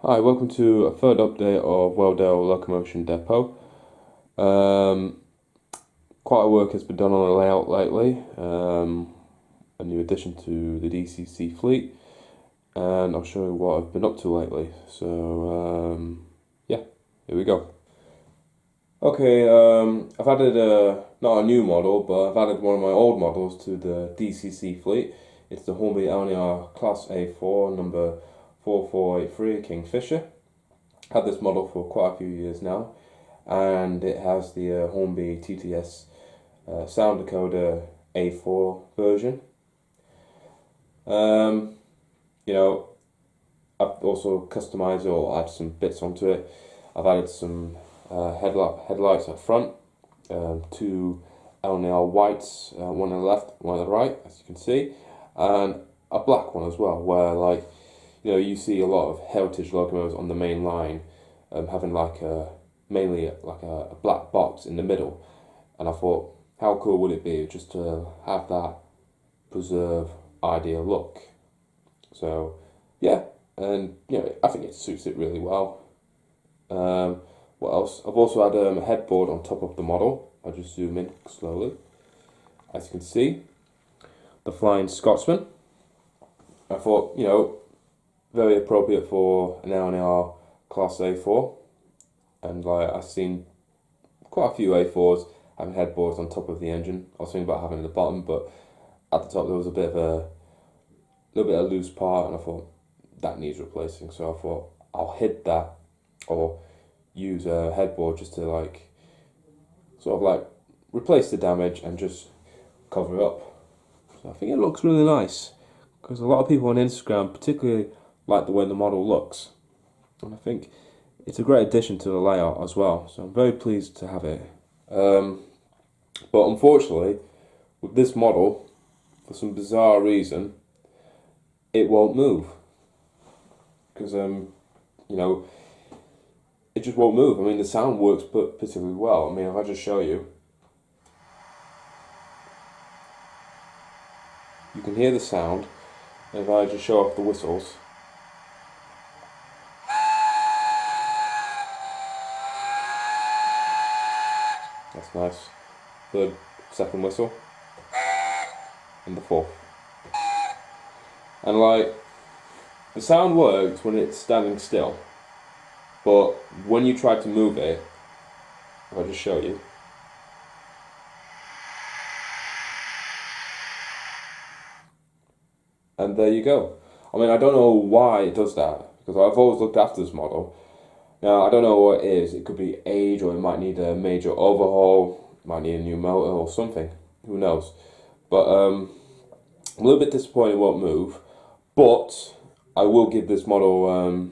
Hi, welcome to a third update of Wheldale Locomotion Depot. Um, Quite a work has been done on the layout lately. A new addition to the DCC fleet, and I'll show you what I've been up to lately. Yeah, here we go. Okay, I've added not a new model, but I've added one of my old models to the DCC fleet. It's the Hornby LNR Class A4 number 4483 Kingfisher. Had this model for quite a few years now, and it has the Hornby TTS sound decoder A4 version. Um, you know, I've also customized or added some bits onto it. I've added some headlights up front, two LNL whites, one on the left, one on the right, as you can see, and a black one as well, where you see a lot of heritage locomotives on the main line, having mainly like a black box in the middle, and I thought, how cool would it be just to have that preserve ideal look? So, yeah, and I think it suits it really well. Um, what else? I've also had a headboard on top of the model. I'll just zoom in slowly. As you can see, the Flying Scotsman. I thought, very appropriate for an LNR Class A4, and I've seen quite a few A4s having headboards on top of the engine. I was thinking about having it at the bottom, but at the top there was a little bit of loose part, and I thought that needs replacing. So I thought I'll hid that or use a headboard just to replace the damage and just cover it up. So I think it looks really nice because a lot of people on Instagram particularly like the way the model looks, and I think it's a great addition to the layout as well. So I'm very pleased to have it. But unfortunately, with this model, for some bizarre reason, it won't move because it just won't move. I mean, the sound works particularly well. I mean, if I just show you, you can hear the sound. And if I just show off the whistles, that's nice. Third, second whistle, and the fourth. And the sound works when it's standing still, but when you try to move it, if I just show you, and there you go. I mean, I don't know why it does that, because I've always looked after this model. Now, I don't know what it is. It could be age, or it might need a major overhaul, it might need a new motor or something. Who knows? But I'm a little bit disappointed it won't move, but I will give this model a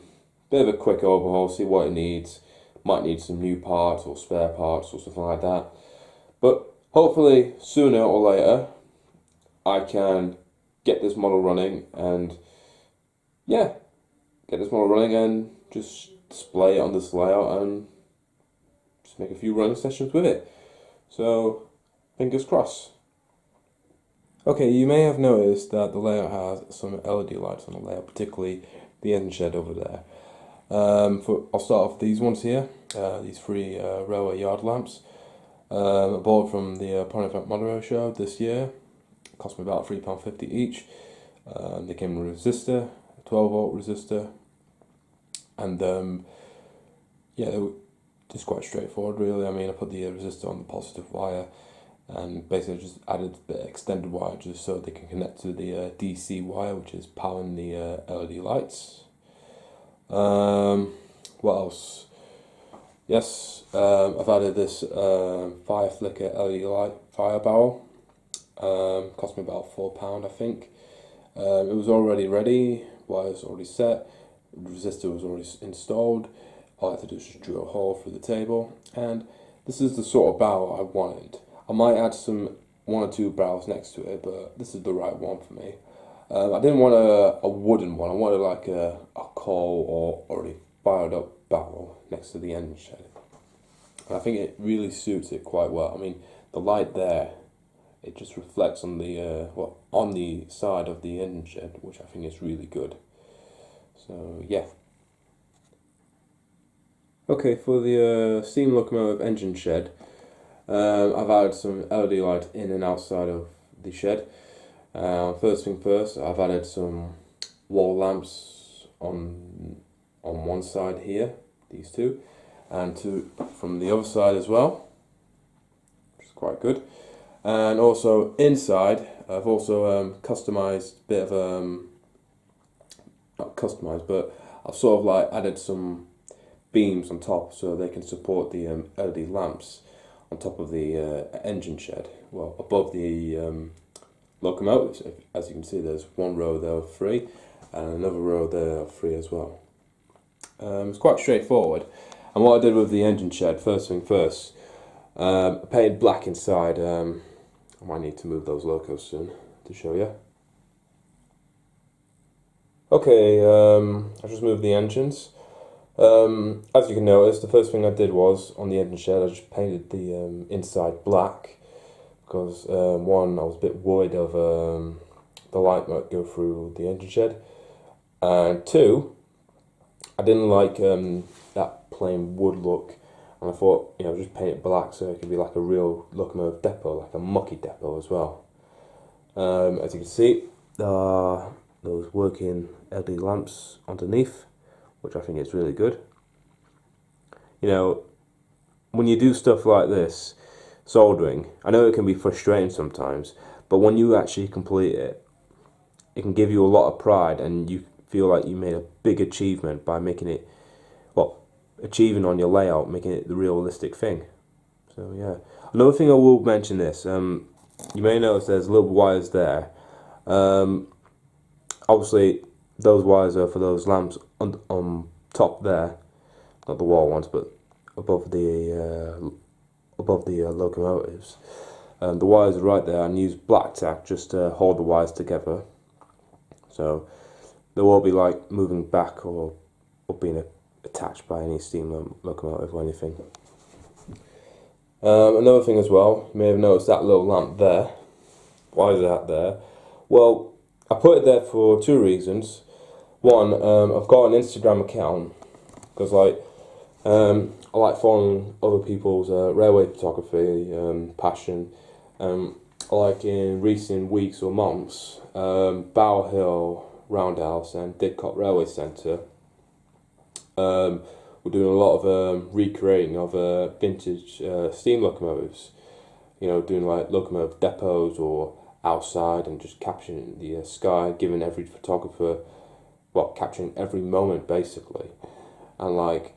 bit of a quick overhaul, see what it needs. Might need some new parts or spare parts or something like that. But hopefully, sooner or later, I can get this model running and, yeah, get this model running and just display it on this layout and just make a few running sessions with it. So, fingers crossed. Okay, you may have noticed that the layout has some LED lights on the layout, particularly the engine shed over there. I'll start off these ones here, these three railway yard lamps. I bought from the Pontiac Motor Show this year. It cost me about £3.50 each. They came with a resistor, a 12-volt resistor, and yeah, they were just quite straightforward really. I mean, I put the resistor on the positive wire and basically just added the extended wire just so they can connect to the DC wire, which is powering the LED lights. What else? Yes, I've added this fire flicker LED light fire barrel. Cost me about £4, I think. It was already ready, wires already set, the resistor was already installed. All I had to do is just drill a hole through the table, and this is the sort of barrel I wanted. I might add one or two barrels next to it, but this is the right one for me. I didn't want a wooden one. I wanted like a coal or already fired up barrel next to the engine shed. And I think it really suits it quite well. I mean, the light there, it just reflects on on the side of the engine shed, which I think is really good. So yeah. Okay, for the steam locomotive engine shed, I've added some LED light in and outside of the shed. First thing first, I've added some wall lamps on one side here, these two, and two from the other side as well, which is quite good. And also inside, I've also customized a bit of not customized, but I've sort of like added some beams on top so they can support the LED lamps on top of the engine shed. Well, above the locomotives. As you can see, there's one row there of three, and another row there of three as well. It's quite straightforward. And what I did with the engine shed, first thing first, I painted black inside. I might need to move those locos soon to show you. Okay, I just moved the engines. As you can notice, the first thing I did was, on the engine shed, I just painted the inside black, because one, I was a bit worried of the light might go through the engine shed, and two, I didn't like that plain wood look, and I thought, you know, just paint it black so it could be like a real locomotive depot, like a mucky depot as well. As you can see, those working LED lamps underneath, which I think is really good. You know, when you do stuff like this, soldering, I know it can be frustrating sometimes, but when you actually complete it, it can give you a lot of pride, and you feel like you made a big achievement by making it, well, achieving on your layout, making it the realistic thing. So yeah. Another thing I will mention this, you may notice there's little wires there. Obviously those wires are for those lamps on top there, not the wall ones, but above the locomotives. The wires are right there, and use black tack just to hold the wires together, so they won't be like moving back or being attached by any steam locomotive or anything. Another thing as well, you may have noticed that little lamp there. Why is that there? Well, I put it there for two reasons. One, I've got an Instagram account, because like I like following other people's railway photography passion. Like in recent weeks or months, Bower Hill Roundhouse and Didcot Railway Centre, we're doing a lot of recreating of vintage steam locomotives. You know, doing like locomotive depots or outside, and just capturing the sky, giving every photographer, well, capturing every moment basically. And like,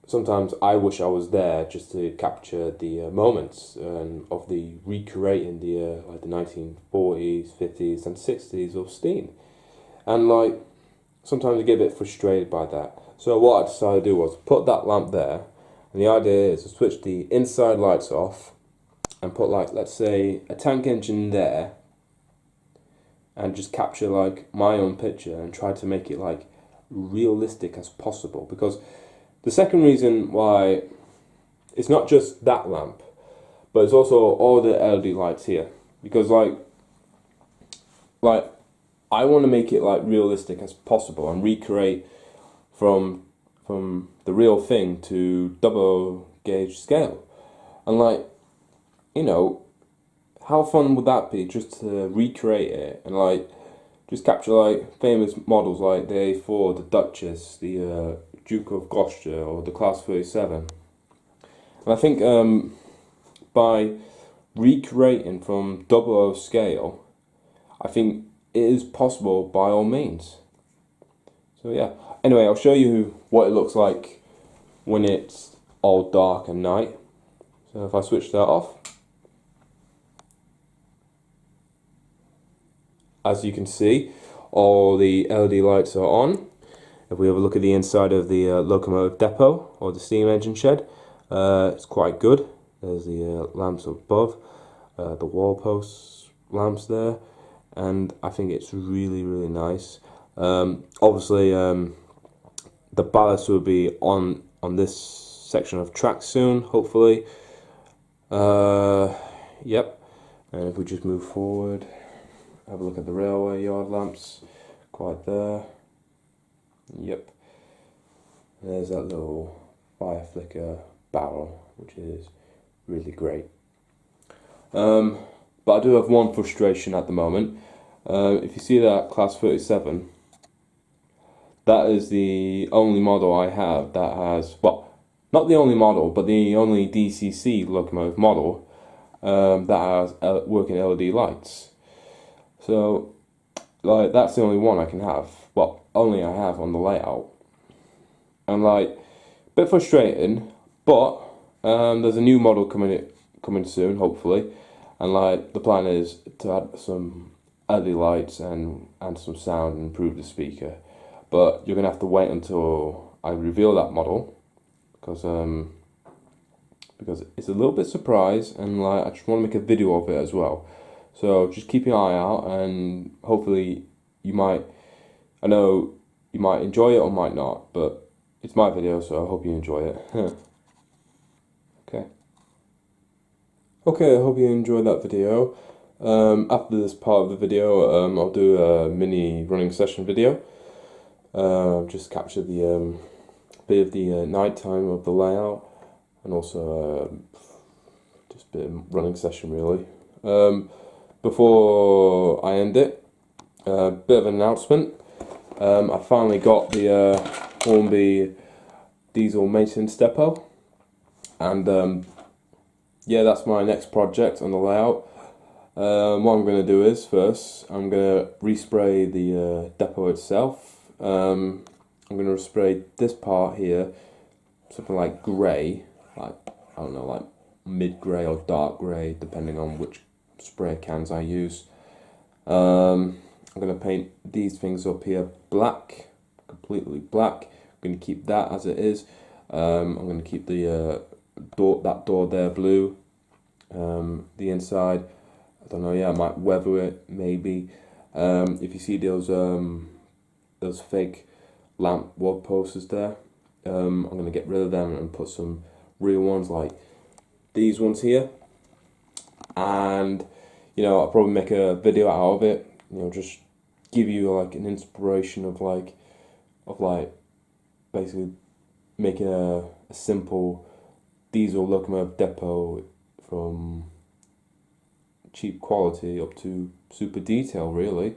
sometimes I wish I was there just to capture the moments of the recreating the like the 1940s, 50s, and 60s of steam. And like, sometimes I get a bit frustrated by that. So what I decided to do was put that lamp there, and the idea is to switch the inside lights off and put like, let's say, a tank engine there, and just capture like my own picture and try to make it like realistic as possible. Because the second reason why it's not just that lamp, but it's also all the LED lights here, because like I want to make it like realistic as possible and recreate from the real thing to double gauge scale. And like, you know, how fun would that be just to recreate it and like just capture like famous models like the A4, the Duchess, the Duke of Gloucester, or the Class 37. And I think by recreating from 00 scale, I think it is possible by all means. So yeah, anyway, I'll show you what it looks like when it's all dark and night. So if I switch that off, as you can see, all the LED lights are on. If we have a look at the inside of the locomotive depot or the steam engine shed, it's quite good. There's the lamps above, the wall post lamps there, and I think it's really, really nice. Obviously, the ballast will be on this section of track soon, hopefully. Yep. And if we just move forward, have a look at the railway yard lamps, quite there. Yep. There's that little fire flicker barrel, which is really great. But I do have one frustration at the moment. If you see that Class 37, that is the only model I have that has, well, not the only model, but the only DCC locomotive model that has working LED lights. So, like, that's the only one I can have. Well, only I have on the layout. And like, a bit frustrating, but there's a new model coming soon, hopefully. And like, the plan is to add some LED lights and some sound and improve the speaker. But you're gonna have to wait until I reveal that model, because it's a little bit surprise, and like, I just want to make a video of it as well. So just keep your eye out, and hopefully I know you might enjoy it or might not, but it's my video, so I hope you enjoy it. Okay, I hope you enjoyed that video. After this part of the video, I'll do a mini running session video. Just capture the bit of the night time of the layout, and also just a bit of running session really. Before I end it, a bit of an announcement. I finally got the Hornby diesel maintenance depot, and yeah, that's my next project on the layout. What I'm going to do is, first, I'm going to respray the depot itself. I'm going to spray this part here, something like grey, like, I don't know, like mid-grey or dark grey, depending on which spray cans I use. I'm going to paint these things up here black, completely black. I'm going to keep that as it is. I'm going to keep the that door there blue. The inside, I don't know, yeah, I might weather it maybe. If you see those fake lamp wall posters there, I'm going to get rid of them and put some real ones like these ones here. And you know, I'll probably make a video out of it, you know, just give you like an inspiration of basically making a simple diesel locomotive depot from cheap quality up to super detail really.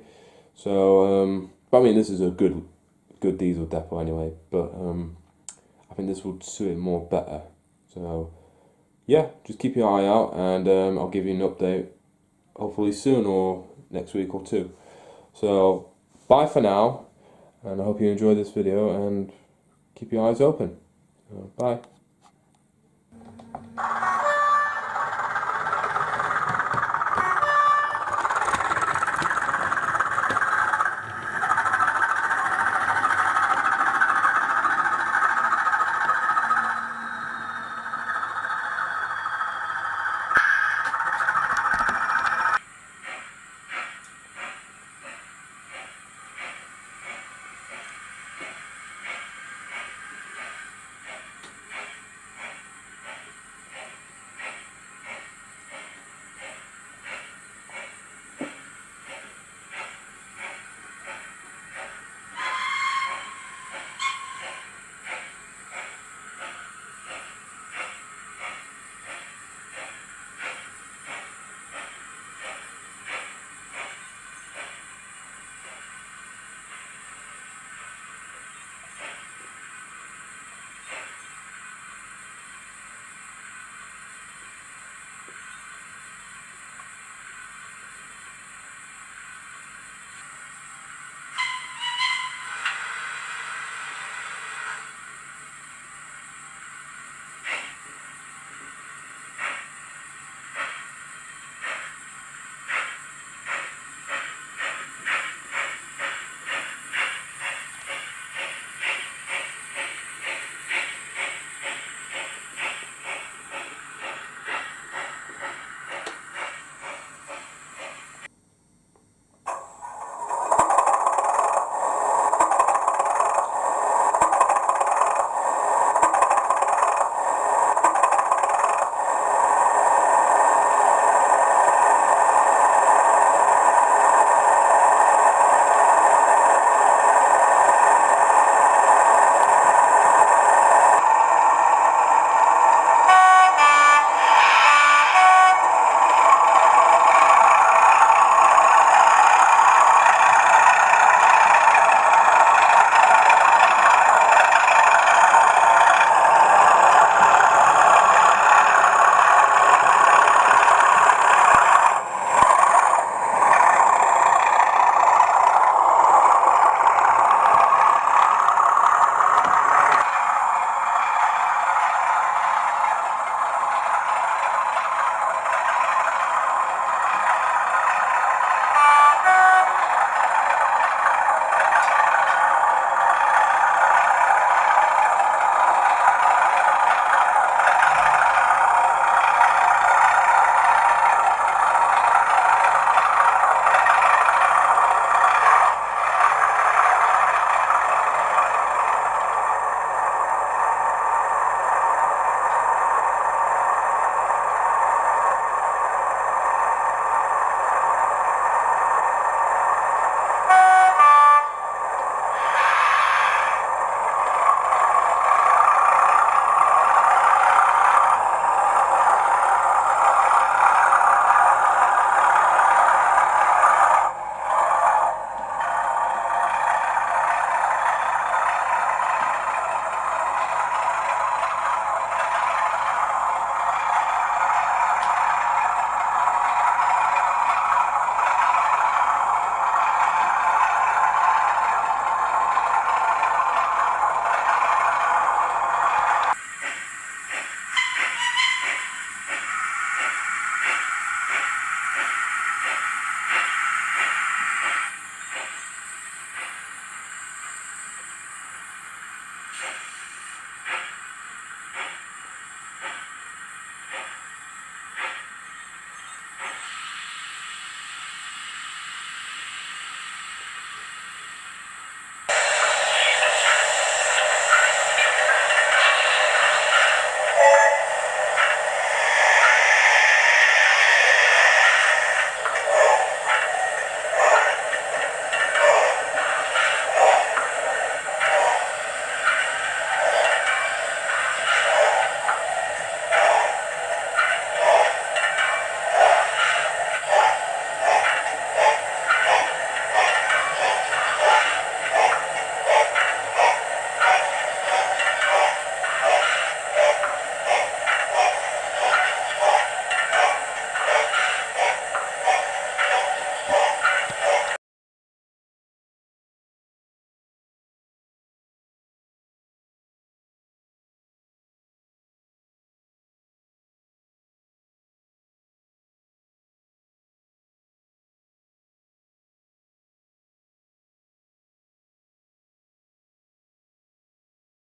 So but I mean, this is a good diesel depot anyway, but I think this would suit it more better. So yeah, just keep your eye out, and I'll give you an update hopefully soon, or next week or two. So bye for now, and I hope you enjoyed this video, and keep your eyes open. Bye.